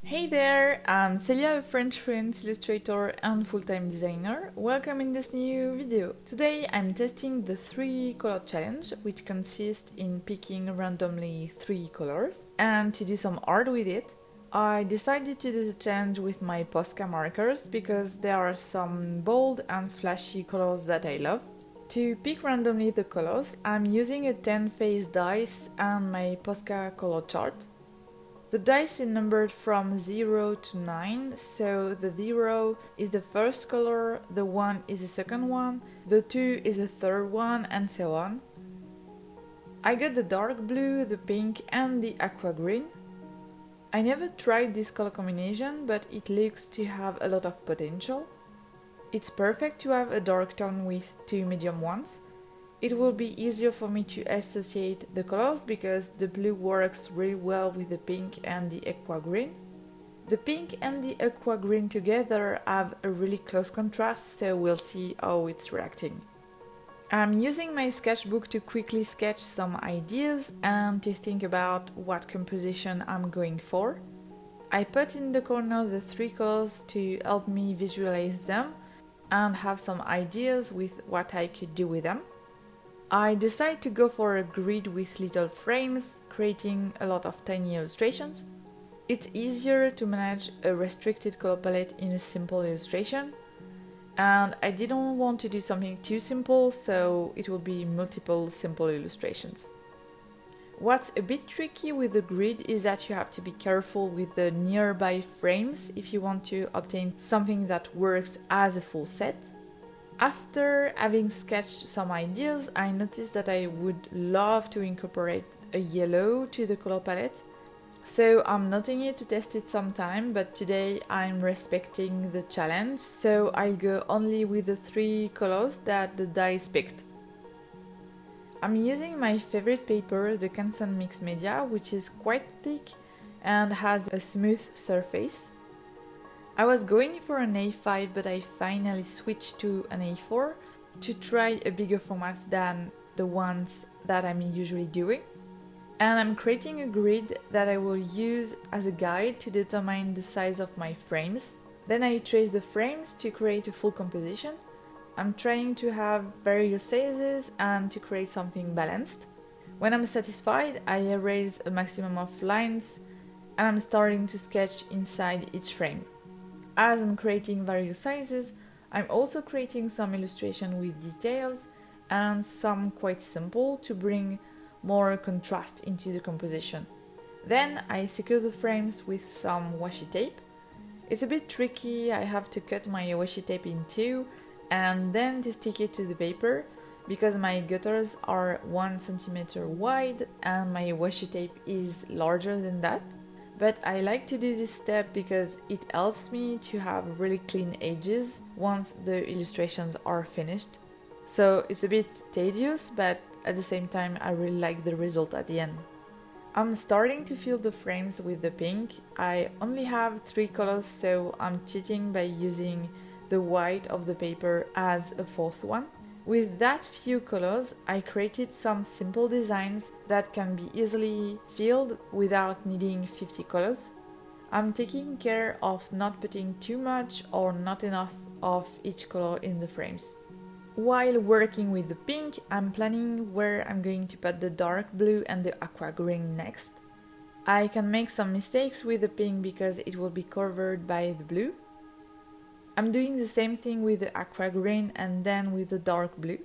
Hey there, I'm Celia, a French freelance illustrator and full-time designer. Welcome in this new video. Today I'm testing the 3-color challenge, which consists in picking randomly 3 colors. And to do some art with it, I decided to do the challenge with my Posca markers because there are some bold and flashy colors that I love. To pick randomly the colors, I'm using a 10-face dice and my Posca color chart. The dice is numbered from 0 to 9, so the 0 is the first color, the 1 is the second one, the 2 is the third one, and so on. I got the dark blue, the pink, and the aqua green. I never tried this color combination, but it looks to have a lot of potential. It's perfect to have a dark tone with 2 medium ones. It will be easier for me to associate the colors because the blue works really well with the pink and the aqua green. The pink and the aqua green together have a really close contrast, so we'll see how it's reacting. I'm using my sketchbook to quickly sketch some ideas and to think about what composition I'm going for. I put in the corner the 3 colors to help me visualize them and have some ideas with what I could do with them. I decided to go for a grid with little frames, creating a lot of tiny illustrations. It's easier to manage a restricted color palette in a simple illustration, and I didn't want to do something too simple, so it will be multiple simple illustrations. What's a bit tricky with the grid is that you have to be careful with the nearby frames if you want to obtain something that works as a full set. After having sketched some ideas, I noticed that I would love to incorporate a yellow to the color palette. So I'm noting it to test it sometime, but today I'm respecting the challenge, so I'll go only with the 3 colors that the dice picked. I'm using my favorite paper, the Canson Multimedia, which is quite thick and has a smooth surface. I was going for an A5, but I finally switched to an A4 to try a bigger format than the ones that I'm usually doing. And I'm creating a grid that I will use as a guide to determine the size of my frames. Then I trace the frames to create a full composition. I'm trying to have various sizes and to create something balanced. When I'm satisfied, I erase a maximum of lines and I'm starting to sketch inside each frame. As I'm creating various sizes, I'm also creating some illustration with details and some quite simple to bring more contrast into the composition. Then I secure the frames with some washi tape. It's a bit tricky, I have to cut my washi tape in 2 and then to stick it to the paper because my gutters are 1 cm wide and my washi tape is larger than that. But I like to do this step because it helps me to have really clean edges once the illustrations are finished. So it's a bit tedious, but at the same time I really like the result at the end. I'm starting to fill the frames with the pink. I only have 3 colors, so I'm cheating by using the white of the paper as a 4th one. With that few colors, I created some simple designs that can be easily filled without needing 50 colors. I'm taking care of not putting too much or not enough of each color in the frames. While working with the pink, I'm planning where I'm going to put the dark blue and the aqua green next. I can make some mistakes with the pink because it will be covered by the blue. I'm doing the same thing with the aqua green and then with the dark blue.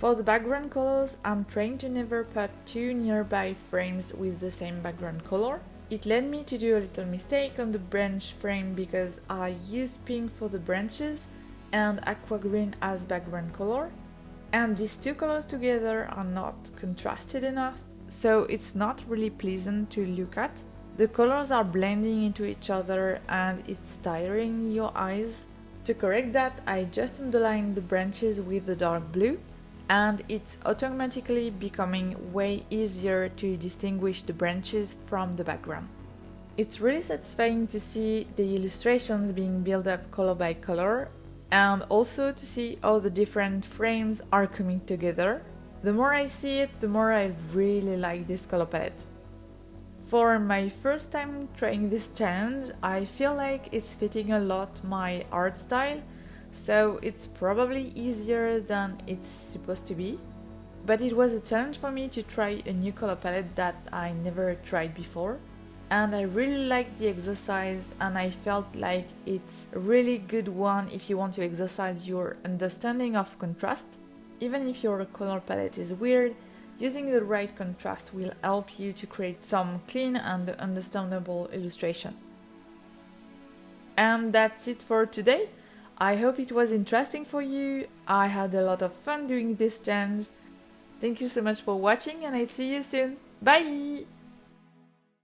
For the background colors, I'm trying to never put two nearby frames with the same background color. It led me to do a little mistake on the branch frame because I used pink for the branches and aqua green as background color, and these two colors together are not contrasted enough, so it's not really pleasant to look at. The colors are blending into each other and it's tiring your eyes. To correct that, I just underlined the branches with the dark blue, and it's automatically becoming way easier to distinguish the branches from the background. It's really satisfying to see the illustrations being built up color by color, and also to see how the different frames are coming together. The more I see it, the more I really like this color palette. For my first time trying this challenge, I feel like it's fitting a lot my art style, so it's probably easier than it's supposed to be. But it was a challenge for me to try a new color palette that I never tried before. And I really liked the exercise, and I felt like it's a really good one if you want to exercise your understanding of contrast. Even if your color palette is weird, using the right contrast will help you to create some clean and understandable illustration. And that's it for today. I hope it was interesting for you. I had a lot of fun doing this challenge. Thank you so much for watching, and I'll see you soon. Bye!